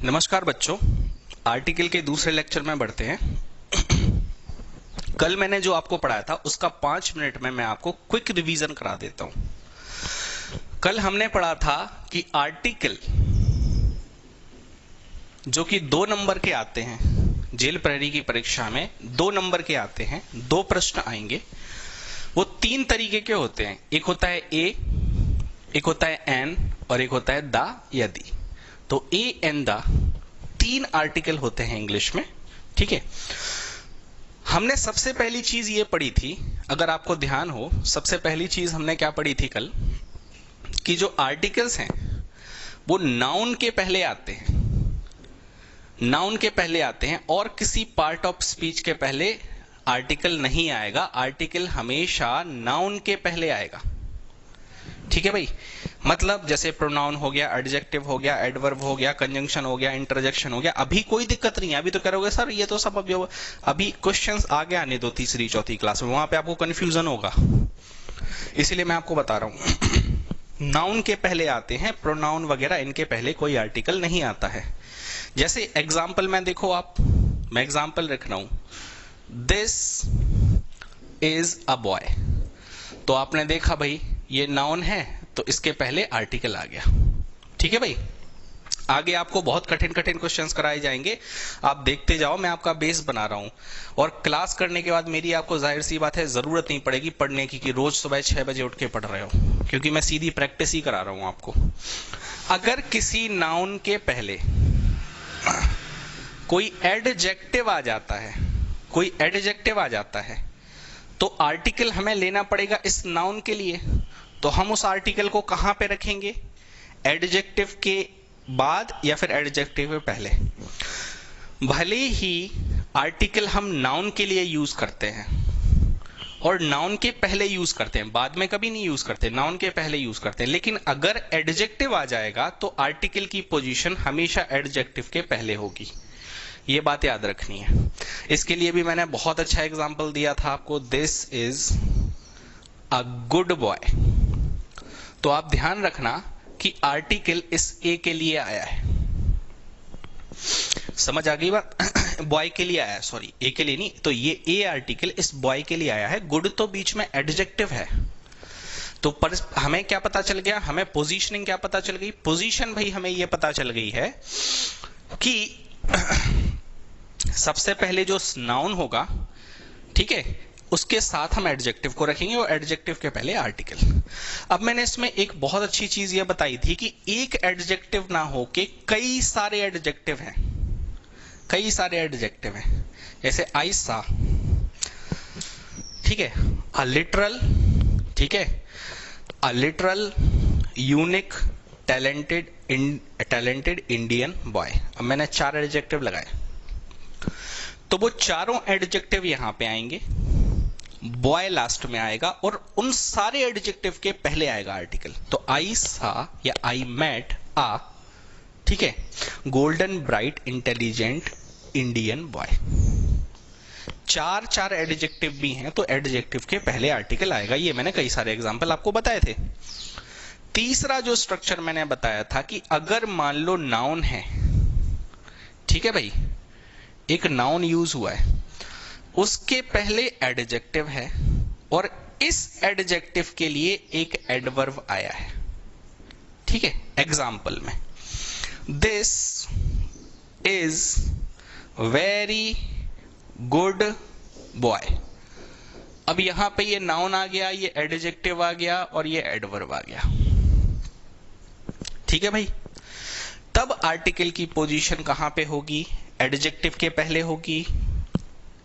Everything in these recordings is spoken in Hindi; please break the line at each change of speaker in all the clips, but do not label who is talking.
नमस्कार बच्चों, आर्टिकल के दूसरे लेक्चर में बढ़ते हैं। कल मैंने जो आपको पढ़ाया था उसका 5 मिनट में मैं आपको क्विक रिवीजन करा देता हूं। कल हमने पढ़ा था कि आर्टिकल जो कि 2 नंबर के आते हैं, जेल प्रहरी की परीक्षा में 2 नंबर के आते हैं, 2 प्रश्न आएंगे। वो 3 तरीके के होते हैं, एक होता है ए, एक होता है एन और एक होता है द या दी। तो ए एन द 3 आर्टिकल होते हैं इंग्लिश में, ठीक है। हमने सबसे पहली चीज ये पढ़ी थी, अगर आपको ध्यान हो, सबसे पहली चीज हमने क्या पढ़ी थी कल, कि जो आर्टिकल्स हैं वो नाउन के पहले आते हैं, नाउन के पहले आते हैं और किसी पार्ट ऑफ स्पीच के पहले आर्टिकल नहीं आएगा। आर्टिकल हमेशा नाउन के पहले आएगा, ठीक है भाई। मतलब जैसे प्रोनाउन हो गया, एडजेक्टिव हो गया, एडवर्ब हो गया, कंजंक्शन हो गया, इंटरजेक्शन हो गया। अभी कोई दिक्कत नहीं है, अभी तो करोगे सर ये तो सब अभी क्वेश्चंस आगे आने दो तीसरी चौथी क्लास में, वहां पे आपको कंफ्यूजन होगा, इसीलिए मैं आपको बता रहा हूं। नाउन के पहले आते हैं, प्रोनाउन वगैरह इनके पहले कोई आर्टिकल नहीं आता है। जैसे एग्जाम्पल में देखो आप, मैं एग्जाम्पल रख रहा हूं, दिस इज अ बॉय। तो आपने देखा भाई ये नाउन है तो इसके पहले आर्टिकल आ गया, ठीक है भाई। आगे आपको बहुत कठिन कठिन क्वेश्चंस कराए जाएंगे, आप देखते जाओ, मैं आपका बेस बना रहा हूं। और क्लास करने के बाद मेरी आपको जाहिर सी बात है जरूरत नहीं पड़ेगी पढ़ने की कि रोज सुबह 6 बजे उठ के पढ़ रहे हो, क्योंकि मैं सीधी प्रैक्टिस ही करा रहा हूं आपको। अगर किसी नाउन के पहले कोई एडजेक्टिव आ जाता है, कोई एडजेक्टिव आ जाता है, तो आर्टिकल हमें लेना पड़ेगा इस नाउन के लिए। तो हम उस आर्टिकल को कहां पे रखेंगे, एडजेक्टिव के बाद या फिर एडजेक्टिव के पहले। भले ही आर्टिकल हम नाउन के लिए यूज करते हैं और नाउन के पहले यूज करते हैं, बाद में कभी नहीं यूज करते, नाउन के पहले यूज करते हैं, लेकिन अगर एडजेक्टिव आ जाएगा तो आर्टिकल की पोजीशन हमेशा एडजेक्टिव के पहले होगी। ये बात याद रखनी है। इसके लिए भी मैंने बहुत अच्छा एग्जांपल दिया था आपको, this is a good boy. तो आप ध्यान रखना कि आर्टिकल इस ए के लिए आया है, समझ आ गई बात। बॉय के लिए आया, सॉरी ए के लिए नहीं, तो ये ए आर्टिकल इस बॉय के लिए आया है। गुड तो बीच में एडजेक्टिव है, तो हमें क्या पता चल गया, हमें पोजीशनिंग क्या पता चल गई, पोजीशन भाई हमें ये पता चल गई है कि सबसे पहले जो नाउन होगा, ठीक है, उसके साथ हम एडजेक्टिव को रखेंगे और एडजेक्टिव के पहले आर्टिकल। अब मैंने इसमें एक बहुत अच्छी चीज ये बताई थी कि एक एडजेक्टिव ना हो के कई सारे एडजेक्टिव हैं, कई सारे एडजेक्टिव हैं। जैसे आई सा, ठीक है, अ लिटरल, ठीक है, अ literal, unique, talented Indian boy. अब मैंने 4 एडजेक्टिव लगाए, तो वो चारों एडजेक्टिव यहां पे आएंगे, बॉय लास्ट में आएगा और उन सारे एडजेक्टिव के पहले आएगा आर्टिकल। तो आई सा या आई मेट आ, ठीक है, golden bright intelligent Indian boy. 4 adjective भी हैं तो एडजेक्टिव के पहले आर्टिकल आएगा। ये मैंने कई सारे एग्जांपल आपको बताए थे। तीसरा जो स्ट्रक्चर मैंने बताया था कि अगर मान लो नाउन है, ठीक है भाई, एक नाउन यूज हुआ है, उसके पहले एडजेक्टिव है और इस एडजेक्टिव के लिए एक एडवर्ब आया है, ठीक है। एग्जाम्पल में this is very good boy. अब यहां पे ये नाउन आ गया, ये एडजेक्टिव आ गया और ये एडवर्ब आ गया, ठीक है भाई। तब आर्टिकल की पोजीशन कहां पे होगी, एडजेक्टिव के पहले होगी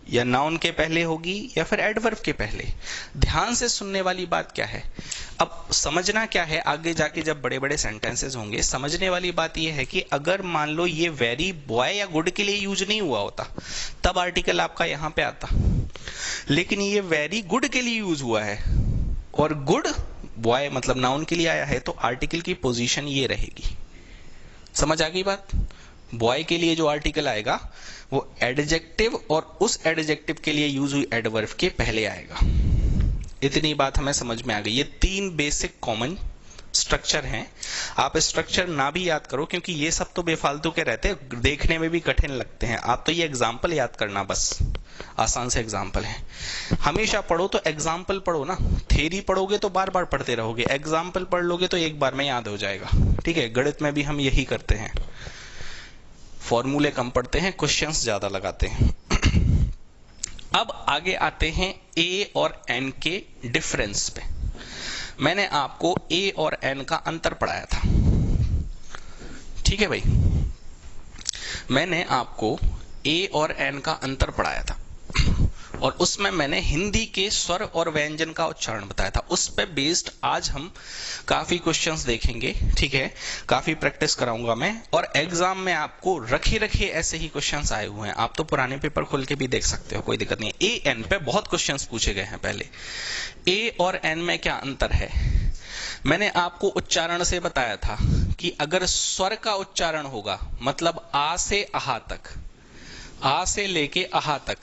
या नाउन के पहले होगी या फिर एडवर्ब के पहले। ध्यान से सुनने वाली बात क्या है, अब समझना क्या है, आगे जाके जब बड़े बड़े सेंटेंसेस होंगे समझने वाली बात यह है कि अगर मान लो ये वेरी बॉय या गुड के लिए यूज नहीं हुआ होता तब आर्टिकल आपका यहां पे आता, लेकिन ये वेरी गुड के लिए यूज हुआ है और गुड बॉय मतलब नाउन के लिए आया है, तो आर्टिकल की पोजीशन ये रहेगी। समझ आ गई बात। बॉय के लिए जो आर्टिकल आएगा वो एडजेक्टिव और उस एडजेक्टिव के लिए यूज हुई एडवर्ब के पहले आएगा। इतनी बात हमें समझ में आ गई। ये 3 बेसिक कॉमन स्ट्रक्चर हैं, आप स्ट्रक्चर ना भी याद करो क्योंकि ये सब तो बेफालतू के रहते हैं, देखने में भी कठिन लगते हैं। आप तो ये एग्जाम्पल याद करना बस, आसान से एग्जाम्पल है। हमेशा पढ़ो तो एग्जाम्पल पढ़ो ना, थ्योरी पढ़ोगे तो बार बार पढ़ते रहोगे, एग्जाम्पल पढ़ लोगे तो एक बार में याद हो जाएगा। ठीक है, गणित में भी हम यही करते हैं, फॉर्मूले कम पढ़ते हैं, क्वेश्चंस ज्यादा लगाते हैं। अब आगे आते हैं ए और एन के डिफरेंस पे। मैंने आपको ए और एन का अंतर पढ़ाया था, ठीक है भाई, मैंने आपको ए और एन का अंतर पढ़ाया था और उसमें मैंने हिंदी के स्वर और व्यंजन का उच्चारण बताया था। उस पे बेस्ड आज हम काफी क्वेश्चंस देखेंगे, ठीक है, काफी प्रैक्टिस कराऊंगा मैं, और एग्जाम में आपको रखे रखे ऐसे ही क्वेश्चंस आए हुए हैं। आप तो पुराने पेपर खोल के भी देख सकते हो, कोई दिक्कत नहीं है। ए एन पे बहुत क्वेश्चंस पूछे गए हैं। पहले ए और एन में क्या अंतर है, मैंने आपको उच्चारण से बताया था कि अगर स्वर का उच्चारण होगा, मतलब आ से आहा तक, आ से लेके आहा तक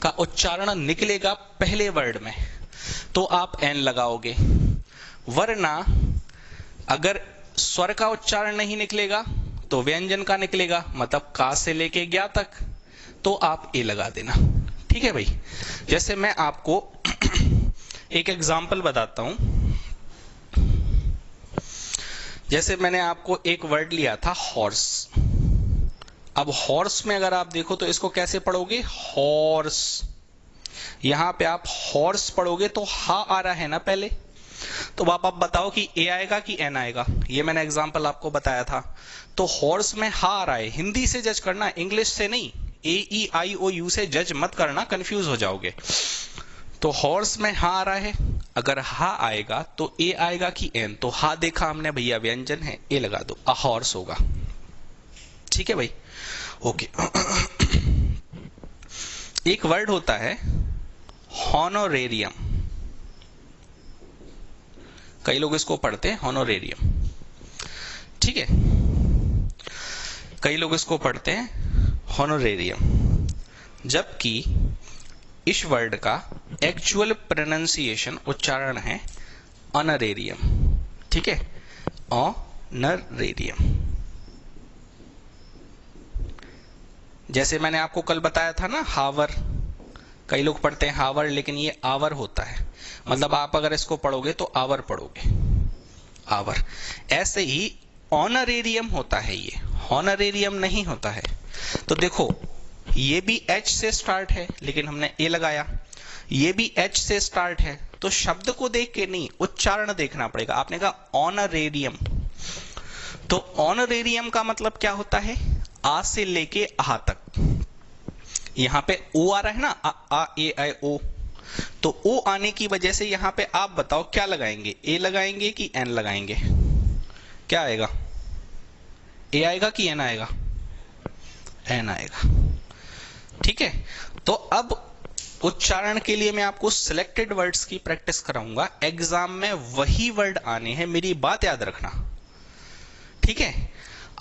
का उच्चारण निकलेगा पहले वर्ड में तो आप एन लगाओगे, वरना अगर स्वर का उच्चारण नहीं निकलेगा तो व्यंजन का निकलेगा, मतलब का से लेके ज्ञा तक, तो आप ए लगा देना। ठीक है भाई, जैसे मैं आपको एक एग्जाम्पल बताता हूं। जैसे मैंने आपको एक वर्ड लिया था हॉर्स। अब हॉर्स में अगर आप देखो तो इसको कैसे पढ़ोगे, हॉर्स। यहां पे आप हॉर्स पढ़ोगे तो हा आ रहा है ना पहले, तो आप बताओ कि ए आएगा कि एन आएगा। ये मैंने एग्जांपल आपको बताया था। तो हॉर्स में हा आ रहा है, हिंदी से जज करना, इंग्लिश से नहीं। ए ई आई ओ यू से जज मत करना, कंफ्यूज हो जाओगे। तो हॉर्स में हा आ रहा है, अगर हा आएगा तो ए आएगा कि एन, तो हा देखा हमने भैया व्यंजन है, ए लगा दो, अ हॉर्स होगा। ठीक है भाई, ओके। एक वर्ड होता है हॉनोरेरियम, कई लोग इसको पढ़ते हैं हॉनोरेरियम, ठीक है, कई लोग इसको पढ़ते हैं हॉनोरेरियम, जबकि इस वर्ड का एक्चुअल प्रोनाउंसिएशन उच्चारण है ऑनरेरियम। ठीक है, ऑनरेरियम। जैसे मैंने आपको कल बताया था ना हावर, कई लोग पढ़ते हैं हावर, लेकिन ये आवर होता है, मतलब आप अगर इसको पढ़ोगे तो आवर पढ़ोगे, आवर। ऐसे ही ऑनरेरियम होता है, ये हॉनरेरियम नहीं होता है। तो देखो ये भी एच से स्टार्ट है लेकिन हमने ए लगाया, ये भी एच से स्टार्ट है, तो शब्द को देख के नहीं उच्चारण देखना पड़ेगा। आपने कहा ऑनरेरियम, तो ऑनरेरियम का मतलब क्या होता है, आ से लेके आ तक। यहां पे ओ आ रहा है ना, आ ए आई ओ, तो ओ आने की वजह से यहां पे आप बताओ क्या लगाएंगे, ए लगाएंगे कि एन लगाएंगे, क्या आएगा, ए आएगा कि एन आएगा, एन आएगा। ठीक है, तो अब उच्चारण के लिए मैं आपको सिलेक्टेड वर्ड्स की प्रैक्टिस कराऊंगा, एग्जाम में वही वर्ड आने हैं, मेरी बात याद रखना। ठीक है,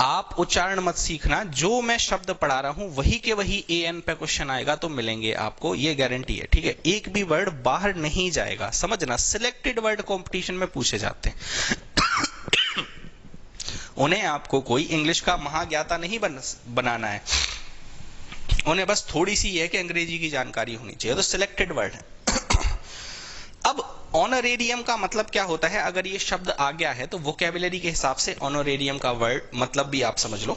आप उच्चारण मत सीखना, जो मैं शब्द पढ़ा रहा हूं वही के वही ए एन पे क्वेश्चन आएगा तो मिलेंगे आपको, ये गारंटी है। ठीक है, एक भी वर्ड बाहर नहीं जाएगा, समझना। सिलेक्टेड वर्ड कंपटीशन में पूछे जाते हैं उन्हें आपको कोई इंग्लिश का महाज्ञाता नहीं बनाना है, उन्हें बस थोड़ी सी है कि अंग्रेजी की जानकारी होनी चाहिए, तो सिलेक्टेड वर्ड है। अब ऑनरेरियम का मतलब क्या होता है, अगर ये शब्द आ गया है तो वोकैबुलरी के हिसाब से ऑनरेरियम का वर्ड मतलब भी आप समझ लो।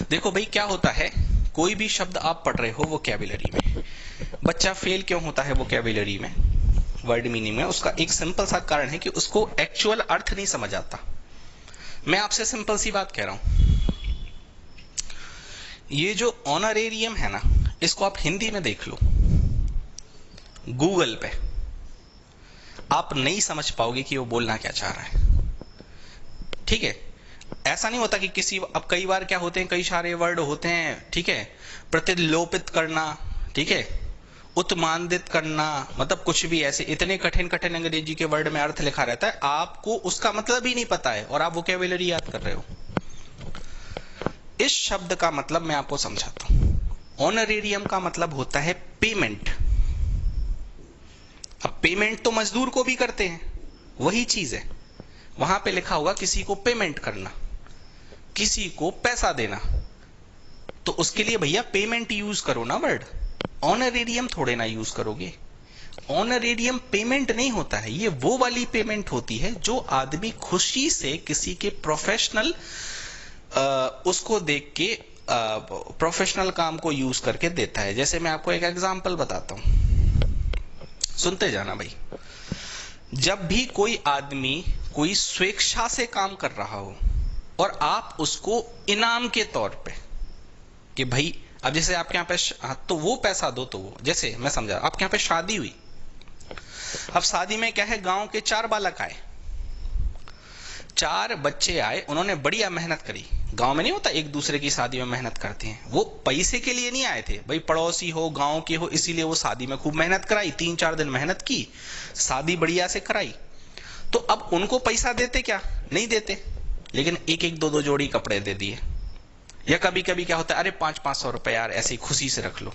देखो भाई क्या होता है, कोई भी शब्द आप पढ़ रहे हो वोकैबुलरी में, बच्चा फेल क्यों होता है वोकैबुलरी में, वर्ड मीनिंग में, उसका एक सिंपल सा कारण है कि उसको एक्चुअल अर्थ नहीं समझ आता। मैं आपसे सिंपल सी बात कह रहा हूं, ये जो ऑनरेरियम है ना, इसको आप हिंदी में देख लो गूगल पे, आप नहीं समझ पाओगे कि वो बोलना क्या चाह रहा है। ठीक है, ऐसा नहीं होता कि किसी, अब कई बार क्या होते हैं, कई सारे वर्ड होते हैं, ठीक है, प्रतिलोपित करना, ठीक है, उत्मानित करना, मतलब कुछ भी ऐसे इतने कठिन कठिन अंग्रेजी के वर्ड में अर्थ लिखा रहता है, आपको उसका मतलब ही नहीं पता है और आप वोकैबुलरी याद कर रहे हो। इस शब्द का मतलब मैं आपको समझाता हूं। ऑनरेरियम का मतलब होता है पेमेंट। अब पेमेंट तो मजदूर को भी करते हैं, वही चीज है। वहां पे लिखा होगा किसी को पेमेंट करना, किसी को पैसा देना, तो उसके लिए भैया पेमेंट यूज करो ना वर्ड, ऑनरेरियम थोड़े ना यूज करोगे। ऑनरेरियम पेमेंट नहीं होता है, ये वो वाली पेमेंट होती है जो आदमी खुशी से किसी के प्रोफेशनल उसको देख के प्रोफेशनल काम को यूज करके देता है। जैसे मैं आपको एक एग्जांपल बताता हूं, सुनते जाना भाई। जब भी कोई आदमी कोई स्वेच्छा से काम कर रहा हो और आप उसको इनाम के तौर पे कि भाई, अब जैसे आपके यहाँ पे तो वो पैसा दो, तो वो जैसे मैं समझा आपके यहाँ पे शादी हुई, अब शादी में क्या है, गांव के 4 बालक आए, 4 बच्चे आए, उन्होंने बढ़िया मेहनत करी। गांव में नहीं होता एक दूसरे की शादी में मेहनत करते हैं, वो पैसे के लिए नहीं आए थे भाई, पड़ोसी हो गांव के हो इसीलिए वो शादी में खूब मेहनत कराई, 3-4 दिन मेहनत की, शादी बढ़िया से कराई। तो अब उनको पैसा देते क्या, नहीं देते, लेकिन 1-1, 2-2 जोड़ी कपड़े दे दिए। या कभी कभी क्या होता है, अरे 500-500 रुपए यार ऐसे ही खुशी से रख लो।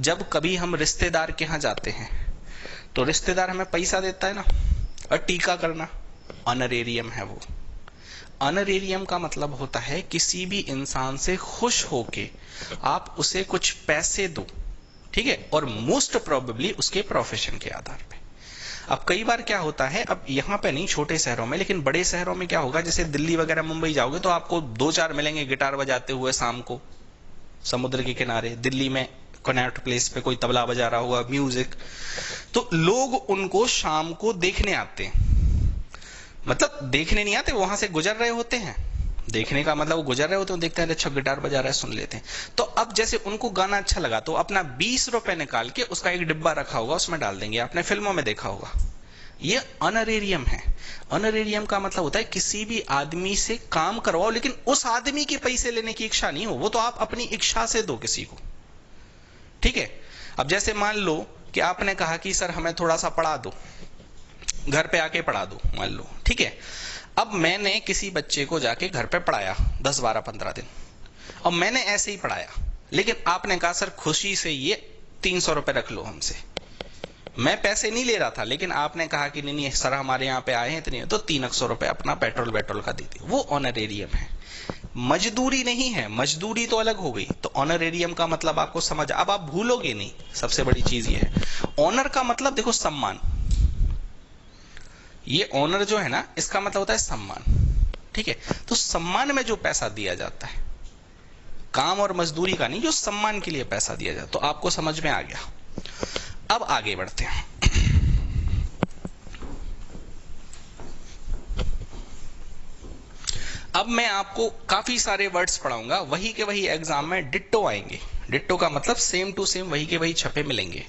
जब कभी हम रिश्तेदार के यहाँ जाते हैं तो रिश्तेदार हमें पैसा देता है ना, और टीका करना ऑनरेरियम है वो। ऑनरेरियम का मतलब होता है किसी भी इंसान से खुश होके आप उसे कुछ पैसे दो, ठीक है, और मोस्ट प्रोबेबली उसके प्रोफेशन के आधार पे। अब कई बार क्या होता है, अब यहाँ पे नहीं छोटे शहरों में, लेकिन बड़े शहरों में क्या होगा, जैसे दिल्ली वगैरह मुंबई जाओगे तो आपको 2-4 मिलेंगे गिटार बजाते हुए शाम को समुद्र के किनारे। दिल्ली में कनॉट प्लेस पे कोई तबला बजा रहा होगा, म्यूजिक, तो लोग उनको शाम को देखने आते हैं। मतलब देखने नहीं आते, वहां से गुजर रहे होते हैं, देखने का मतलब वो गुजर रहे होते हैं, देखते हैं अच्छा गिटार बजा रहा है, सुन लेते हैं। तो अब जैसे उनको गाना अच्छा लगा तो अपना 20 रुपए निकाल के उसका एक डिब्बा रखा होगा, उसमें डाल देंगे। आपने फिल्मों में देखा होगा, ये ऑनरेरियम है। ऑनरेरियम का मतलब होता है किसी भी आदमी से काम करवाओ, लेकिन उस आदमी के पैसे लेने की इच्छा नहीं हो, वो तो आप अपनी इच्छा से दो किसी को, ठीक है। अब जैसे मान लो कि आपने कहा कि सर हमें थोड़ा सा पढ़ा दो, घर पे आके पढ़ा दो, मान लो, ठीक है। अब मैंने किसी बच्चे को जाके घर पे पढ़ाया 10, 12, 15 दिन, और मैंने ऐसे ही पढ़ाया, लेकिन आपने कहा सर खुशी से ये 300 रुपए रख लो हमसे। मैं पैसे नहीं ले रहा था, लेकिन आपने कहा कि नहीं नहीं सर हमारे यहाँ पे आए हैं इतने, तो 300 रुपए अपना पेट्रोल का दे दिए, वो ऑनरेरियम है। मजदूरी नहीं है, मजदूरी तो अलग हो गई। तो ऑनरेरियम का मतलब आपको समझ, अब आप भूलोगे नहीं। सबसे बड़ी चीज ये है, ऑनर का मतलब देखो सम्मान। ये ऑनर जो है ना, इसका मतलब होता है सम्मान, ठीक है। तो सम्मान में जो पैसा दिया जाता है, काम और मजदूरी का नहीं, जो सम्मान के लिए पैसा दिया जाता, तो आपको समझ में आ गया। अब आगे बढ़ते हैं। अब मैं आपको काफी सारे वर्ड्स पढ़ाऊंगा, वही के वही एग्जाम में डिट्टो आएंगे। डिट्टो का मतलब सेम टू सेम, वही के वही छपे मिलेंगे।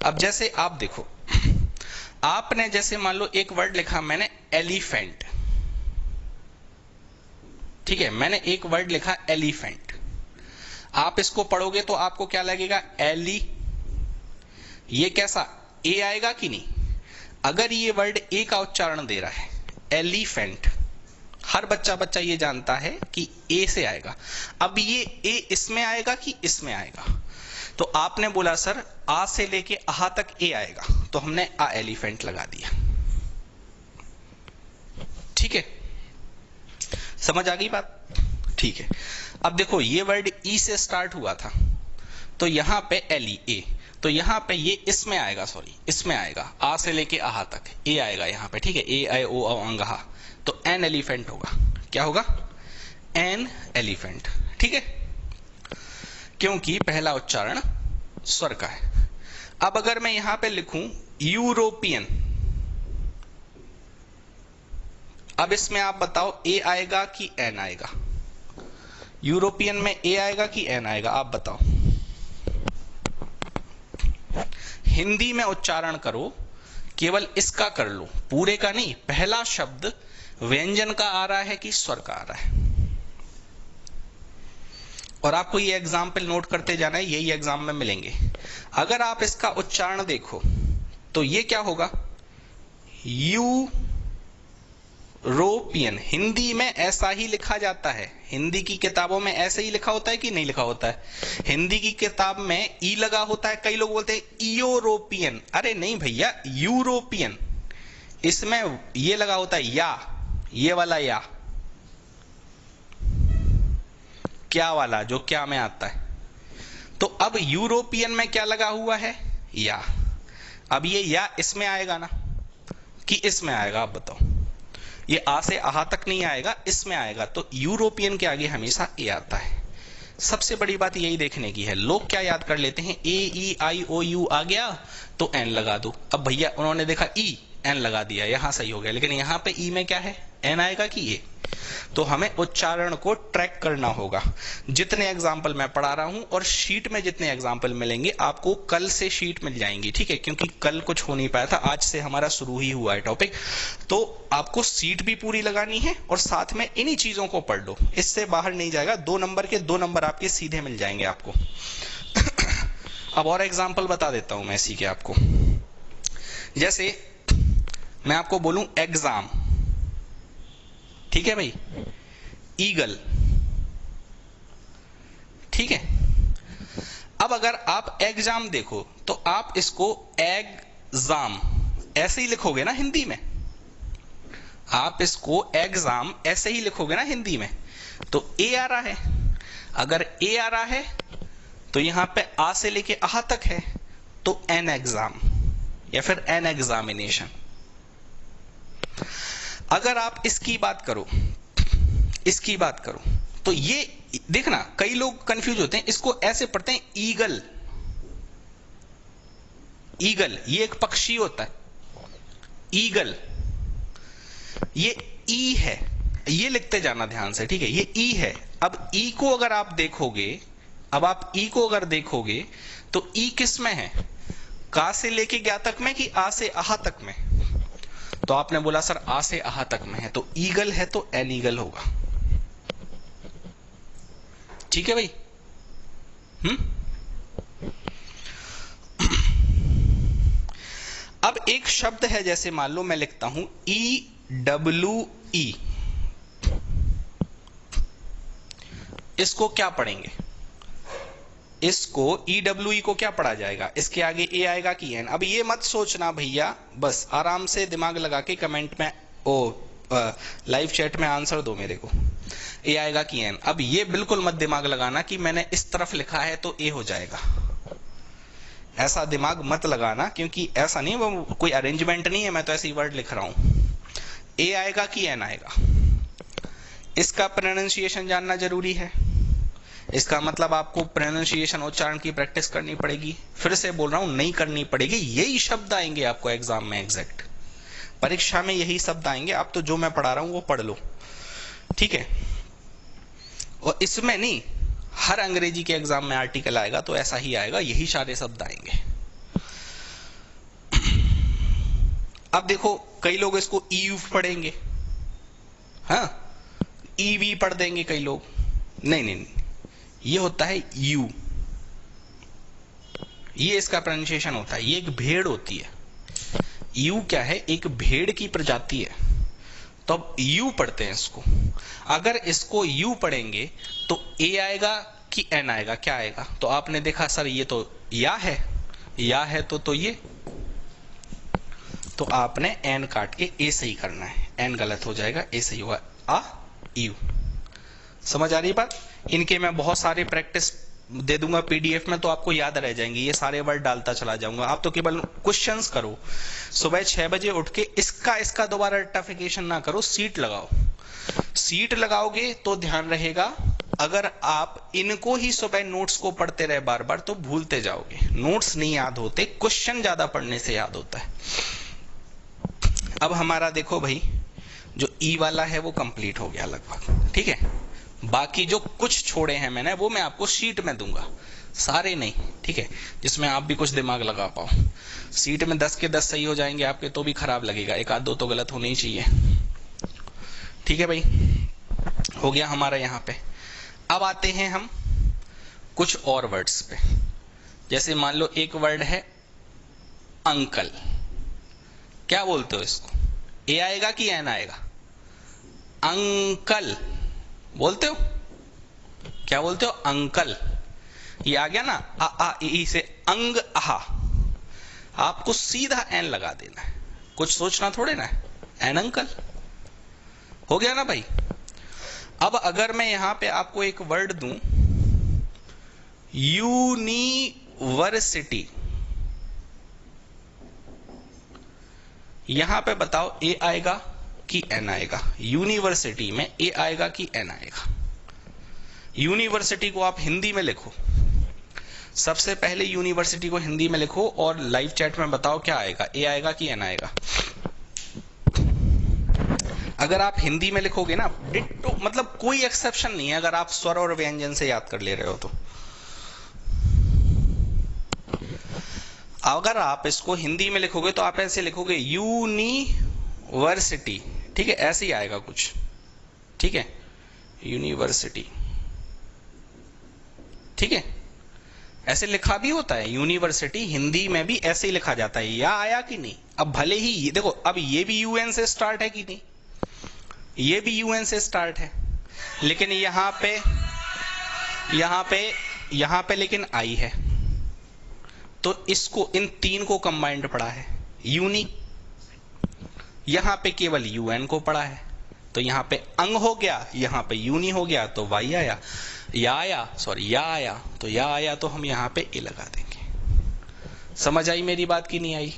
अब जैसे आप देखो, आपने जैसे मान लो एक वर्ड लिखा मैंने एलिफेंट, ठीक है, मैंने एक वर्ड लिखा एलिफेंट। आप इसको पढ़ोगे तो आपको क्या लगेगा, एली, ये कैसा ए आएगा कि नहीं। अगर ये वर्ड ए का उच्चारण दे रहा है, एलिफेंट, हर बच्चा ये जानता है कि ए से आएगा। अब ये ए इसमें आएगा कि इसमें आएगा, तो आपने बोला सर आ से लेके आहा तक ए आएगा, तो हमने आ एलिफेंट लगा दिया, ठीक है। समझ आ गई बात, ठीक है। अब देखो ये वर्ड ई से स्टार्ट हुआ था, तो यहां पे एली ए, तो यहां पे ये इसमें आएगा, सॉरी इसमें आएगा, आ से लेके आहा तक ए आएगा यहां पे, ठीक है। ए आई ओ औ अंग हा, तो एन एलिफेंट होगा। क्या होगा, एन एलिफेंट, ठीक है, क्योंकि पहला उच्चारण स्वर का है। अब अगर मैं यहां पे लिखूं यूरोपियन, अब इसमें आप बताओ ए आएगा कि एन आएगा। यूरोपियन में ए आएगा कि एन आएगा, आप बताओ। हिंदी में उच्चारण करो, केवल इसका कर लो, पूरे का नहीं। पहला शब्द व्यंजन का आ रहा है कि स्वर का आ रहा है, और आपको ये एग्जाम्पल नोट करते जाना है, यही एग्जाम में मिलेंगे। अगर आप इसका उच्चारण देखो तो ये क्या होगा, यूरोपियन। हिंदी में ऐसा ही लिखा जाता है, हिंदी की किताबों में ऐसे ही लिखा होता है कि नहीं लिखा होता है। हिंदी की किताब में ई लगा होता है, कई लोग बोलते हैं यूरोपियन, अरे नहीं भैया यूरोपियन, इसमें ये लगा होता है या, ये वाला या, क्या वाला जो क्या में आता है। तो अब यूरोपियन में क्या लगा हुआ है, या। अब ये या इसमें आएगा ना कि इसमें आएगा, आप बताओ। ये आ से आहा तक नहीं आएगा, इसमें आएगा। तो यूरोपियन के आगे हमेशा ए आता है। सबसे बड़ी बात यही देखने की है। लोग क्या याद कर लेते हैं, ए ई आई ओ यू आ गया तो एन लगा दो। अब भैया उन्होंने देखा ई, एन लगा दिया, यहां सही हो गया, लेकिन यहां पे ई में क्या है, एन आएगा कि ए। तो हमें उच्चारण को ट्रैक करना होगा। जितने एग्जाम्पल मैं पढ़ा रहा हूं और शीट में जितने एग्जाम्पल मिलेंगे आपको, कल से शीट मिल जाएंगी, ठीक है, क्योंकि कल कुछ हो नहीं पाया था, आज से हमारा शुरू ही हुआ है टॉपिक। तो आपको सीट भी पूरी लगानी है और साथ में इन्हीं चीजों को पढ़ लो, इससे बाहर नहीं जाएगा। 2 नंबर के 2 नंबर आपके सीधे मिल जाएंगे आपको। अब और एग्जाम्पल बता देता हूं मैं इसी के आपको। जैसे मैं आपको बोलूं एग्जाम, ठीक है भाई, ईगल, ठीक है। अब अगर आप एग्जाम देखो तो आप इसको एग्जाम ऐसे ही लिखोगे ना हिंदी में, आप इसको एग्जाम ऐसे ही लिखोगे ना हिंदी में। तो ए आ रहा है, अगर ए आ रहा है तो यहां पे आ से लेके आह तक है, तो एन एग्जाम या फिर एन एग्जामिनेशन। अगर आप इसकी बात करो, इसकी बात करो, तो ये देखना कई लोग कंफ्यूज होते हैं, इसको ऐसे पढ़ते हैं ईगल। ईगल ये एक पक्षी होता है, ईगल। ये ई है, ये लिखते जाना ध्यान से, ठीक है, ये ई है। अब ई को अगर आप देखोगे, अब आप ई को अगर देखोगे तो ई किस में है, का से लेके क्या तक में कि आ से आहा तक में। तो आपने बोला सर आ से आहा तक में है, तो ईगल है तो एन ईगल होगा, ठीक है भाई। अब एक शब्द है, जैसे मान लो मैं लिखता हूं ई डब्ल्यू ई, इसको क्या पढ़ेंगे, इसको ई डब्ल्यू ई को क्या पढ़ा जाएगा, इसके आगे ए आएगा कि एन। अब ये मत सोचना भैया, बस आराम से दिमाग लगा के कमेंट में लाइव चैट में आंसर दो मेरे को, ए आएगा कि एन। अब ये बिल्कुल मत दिमाग लगाना कि मैंने इस तरफ लिखा है तो ए हो जाएगा, ऐसा दिमाग मत लगाना, क्योंकि ऐसा नहीं, वो कोई अरेंजमेंट नहीं है, मैं तो ऐसे ही वर्ड लिख रहा हूं। ए आएगा कि एन आएगा, इसका प्रोनाउंसिएशन जानना जरूरी है। इसका मतलब आपको प्रोनाउंसिएशन, उच्चारण की प्रैक्टिस करनी पड़ेगी। फिर से बोल रहा हूं, नहीं करनी पड़ेगी, यही शब्द आएंगे आपको एग्जाम में, एग्जैक्ट परीक्षा में यही शब्द आएंगे। आप तो जो मैं पढ़ा रहा हूं वो पढ़ लो, ठीक है। और इसमें नहीं, हर अंग्रेजी के एग्जाम में आर्टिकल आएगा तो ऐसा ही आएगा, यही सारे शब्द आएंगे। अब देखो कई लोग इसको ईयू पढ़ेंगे, हाँ, ईवी पढ़ देंगे कई लोग। नहीं नहीं नहीं, ये होता है यू, ये इसका प्रोनाउंसिएशन होता है। ये एक भेड़ होती है, यू क्या है, एक भेड़ की प्रजाति है, तो अब यू पढ़ते हैं इसको। अगर इसको यू पढ़ेंगे तो ए आएगा कि एन आएगा, क्या आएगा। तो आपने देखा सर ये तो या है, या है तो ये, तो आपने एन काट के ए सही करना है, एन गलत हो जाएगा, ए सही होगा, आ यू। समझ आ रही बात। इनके मैं बहुत सारे प्रैक्टिस दे दूंगा पीडीएफ में, तो आपको याद रह जाएंगे, ये सारे वर्ड डालता चला जाऊंगा। आप तो केवल क्वेश्चंस करो, सुबह 6 बजे उठ के इसका दोबारा रट्टाफिकेशन ना करो, सीट लगाओ। सीट लगाओगे तो ध्यान रहेगा, अगर आप इनको ही सुबह नोट्स को पढ़ते रहे बार बार तो भूलते जाओगे, नोट्स नहीं याद होते, क्वेश्चन ज्यादा पढ़ने से याद होता है। अब हमारा देखो भाई, जो ई वाला है वो कंप्लीट हो गया लगभग, ठीक है। बाकी जो कुछ छोड़े हैं मैंने वो मैं आपको शीट में दूंगा, सारे नहीं, ठीक है, जिसमें आप भी कुछ दिमाग लगा पाओ। सीट में 10 के 10 सही हो जाएंगे आपके तो भी खराब लगेगा, एक आध दो तो गलत होने ही चाहिए, ठीक है भाई। हो गया हमारा यहाँ पे। अब आते हैं हम कुछ और वर्ड्स पे। जैसे मान लो एक वर्ड है अंकल, क्या बोलते हो इसको, ए आएगा कि एन आएगा, अंकल बोलते हो, क्या बोलते हो, अंकल। ये आ गया ना, आ आ ई से अंग आहा, आपको सीधा एन लगा देना है, कुछ सोचना थोड़े ना है, एन अंकल। हो गया ना भाई। अब अगर मैं यहां पे आपको एक वर्ड दूं, यूनिवर्सिटी, यहां पे बताओ ए आएगा कि एन आएगा? यूनिवर्सिटी में ए आएगा कि एन आएगा? यूनिवर्सिटी को आप हिंदी में लिखो, सबसे पहले यूनिवर्सिटी को हिंदी में लिखो और लाइव चैट में बताओ क्या आएगा, ए आएगा कि एन आएगा? अगर आप हिंदी में लिखोगे ना डिट्टो, मतलब कोई एक्सेप्शन नहीं है अगर आप स्वर और व्यंजन से याद कर ले रहे हो तो। अगर आप इसको हिंदी में लिखोगे तो आप ऐसे लिखोगे यूनिवर्सिटी, ठीक है, ऐसे ही आएगा कुछ, ठीक है, यूनिवर्सिटी, ठीक है, ऐसे लिखा भी होता है यूनिवर्सिटी, हिंदी में भी ऐसे ही लिखा जाता है। या आया कि नहीं? अब भले ही ये देखो, अब ये भी यूएन से स्टार्ट है कि नहीं, ये भी यूएन से स्टार्ट है, लेकिन यहां पे लेकिन आई है, तो इसको इन तीन को कंबाइंड पढ़ा है यूनी। यहां पे केवल यूएन को पढ़ा है, तो यहां पे अंग हो गया, यहां पे यूनी हो गया, तो वाई आया, या आया तो या आया, तो हम यहां पे ए लगा देंगे। समझ आई मेरी बात की नहीं आई?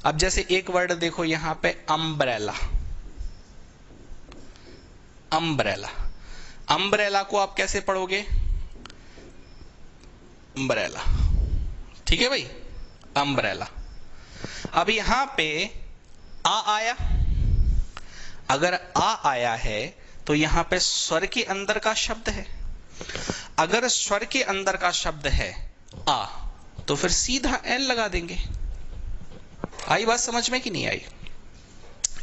अब जैसे एक वर्ड देखो यहां पे अम्ब्रेला, अम्ब्रेला, अम्ब्रेला को आप कैसे पढ़ोगे? अम्ब्रेला, ठीक है भाई, अम्ब्रेला। अब यहां पे आ आया, अगर आ आया है तो यहां पे स्वर के अंदर का शब्द है, अगर स्वर के अंदर का शब्द है आ, तो फिर सीधा एन लगा देंगे। आई बात समझ में कि नहीं आई?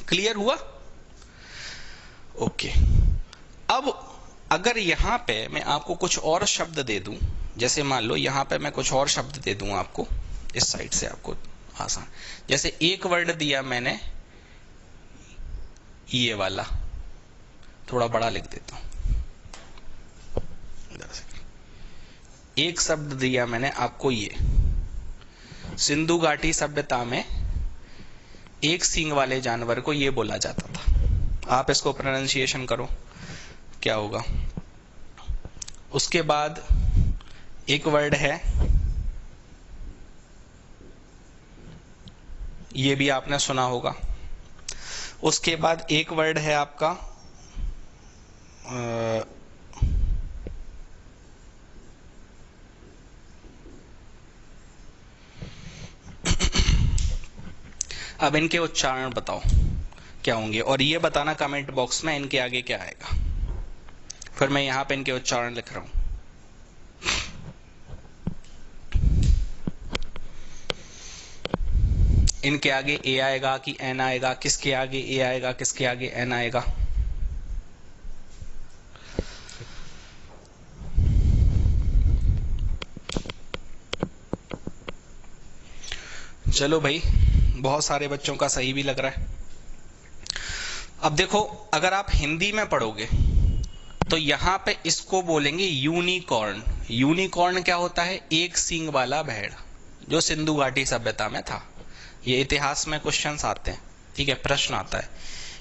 क्लियर हुआ? ओके। अब अगर यहां पे मैं आपको कुछ और शब्द दे दूं, जैसे मान लो यहां पे मैं कुछ और शब्द दे दूं आपको, इस साइड से आपको आसान, जैसे एक वर्ड दिया मैंने ये वाला, थोड़ा बड़ा लिख देता हूं, एक शब्द दिया मैंने आपको ये, सिंधु घाटी सभ्यता में एक सींग वाले जानवर को ये बोला जाता था। आप इसको प्रोनाउंसिएशन करो क्या होगा। उसके बाद एक वर्ड है, ये भी आपने सुना होगा। उसके बाद एक वर्ड है आपका अब इनके उच्चारण बताओ क्या होंगे, और ये बताना कमेंट बॉक्स में इनके आगे क्या आएगा। फिर मैं यहां पे इनके उच्चारण लिख रहा हूं। इनके आगे ए आएगा कि एन आएगा? किसके आगे ए आएगा, किसके आगे एन आएगा? चलो भाई, बहुत सारे बच्चों का सही भी लग रहा है। अब देखो, अगर आप हिंदी में पढ़ोगे तो यहां पे इसको बोलेंगे यूनिकॉर्न। यूनिकॉर्न क्या होता है? एक सींग वाला भेड़, जो सिंधु घाटी सभ्यता में था। ये इतिहास में क्वेश्चंस आते हैं, ठीक है, प्रश्न आता है,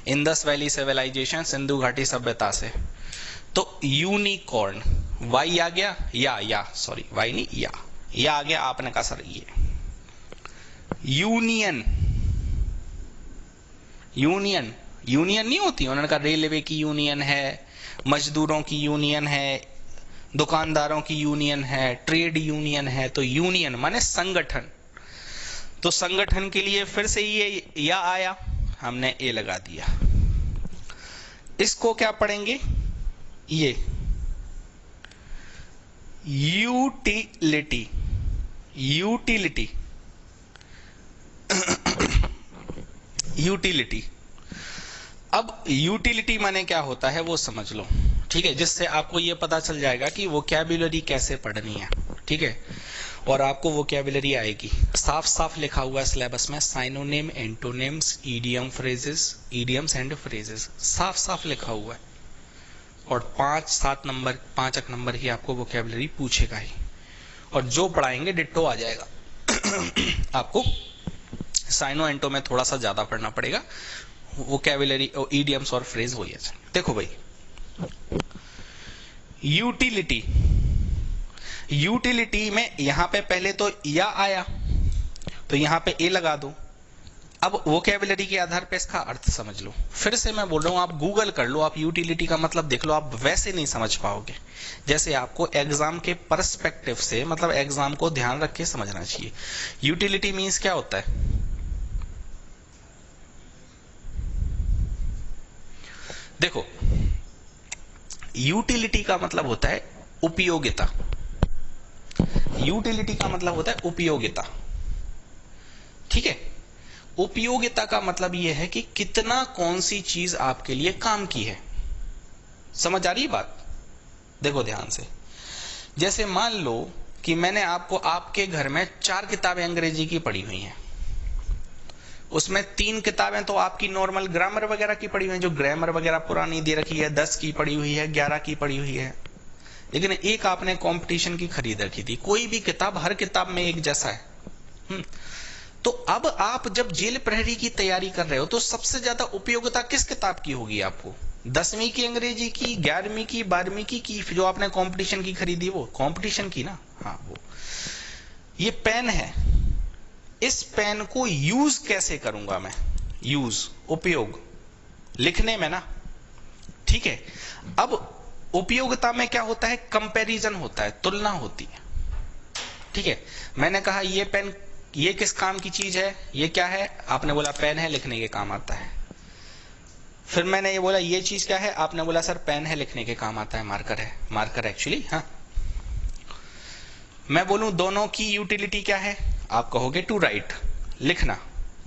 इंडस वैली सिविलाइजेशन सिंधु घाटी सभ्यता से। तो यूनिकॉर्न, वाई आ गया, या सॉरी वाई नहीं, या आ गया, आपने कहा सर ये। यूनियन, यूनियन, यूनियन नहीं होती, उन्होंने कहा रेलवे की यूनियन है, मजदूरों की यूनियन है, दुकानदारों की यूनियन है, ट्रेड यूनियन है। तो यूनियन माने संगठन। तो संगठन के लिए फिर से ये या आया, हमने ए लगा दिया। इसको क्या पढ़ेंगे? ये यूटिलिटी, यूटिलिटी, यूटिलिटी। अब यूटिलिटी माने क्या होता है वो समझ लो, ठीक है, जिससे आपको ये पता चल जाएगा कि वोकैब्युलरी कैसे पढ़नी है, ठीक है, और आपको वोकैब्युलरी आएगी। साफ साफ लिखा हुआ है सिलेबस में, synonym, antonyms, idiom phrases, idioms and phrases, साफ साफ लिखा हुआ है। और 5-7 नंबर, 5 नंबर ही आपको वोकैब्युलरी पूछेगा ही, और जो पढ़ाएंगे डिट्टो आ जाएगा। आपको साइनो एंटो में थोड़ा सा ज्यादा पढ़ना पड़ेगा, वोकैबुलरी और ईडियम्स और फ्रेज वही है। देखो भाई, यूटिलिटी, यूटिलिटी में यहां पे पहले तो या आया, तो यहां पे ए लगा दो। अब वोकैबुलरी के आधार पे इसका अर्थ समझ लो। फिर से मैं बोल रहा हूं, आप गूगल कर लो, आप यूटिलिटी का मतलब देख लो, आप वैसे नहीं समझ पाओगे जैसे आपको एग्जाम के पर्सपेक्टिव से, मतलब एग्जाम को ध्यान रख के समझना चाहिए। यूटिलिटी मीन्स क्या होता है? देखो, यूटिलिटी का मतलब होता है उपयोगिता। यूटिलिटी का मतलब होता है उपयोगिता, ठीक है। उपयोगिता का मतलब यह है कि कितना कौन सी चीज आपके लिए काम की है। समझ आ रही है बात? देखो ध्यान से, जैसे मान लो कि मैंने आपको, आपके घर में 4 किताबें अंग्रेजी की पड़ी हुई हैं, उसमें 3 किताबें तो आपकी नॉर्मल ग्रामर वगैरह की पड़ी हुई हैं, जो ग्रामर वगैरह पुरानी दे रखी है, 10 की पड़ी हुई है, 11 की पड़ी हुई है। लेकिन एक आपने कंपटीशन की खरीद रखी थी। कोई भी किताब, हर किताब में एक जैसा है। तो अब आप जब जेल प्रहरी की तैयारी कर रहे हो तो सबसे ज्यादा उपयोगिता किस किताब की होगी आपको? 10वीं की अंग्रेजी की, 11वीं की, 12वीं की जो आपने कंपटीशन की खरीदी, वो कंपटीशन की ना। हाँ, वो ये पेन है, इस पेन को यूज कैसे करूंगा मैं? यूज, उपयोग, लिखने में ना, ठीक है। अब उपयोगिता में क्या होता है? कंपैरिजन होता है, तुलना होती है, ठीक है। मैंने कहा ये पेन, ये किस काम की चीज है, ये क्या है? आपने बोला पेन है, लिखने के काम आता है। फिर मैंने ये बोला ये चीज क्या है? आपने बोला सर पेन है, लिखने के काम आता है, मार्कर है। मार्कर एक्चुअली, हाँ। मैं बोलूं दोनों की यूटिलिटी क्या है? आप कहोगे टू राइट, लिखना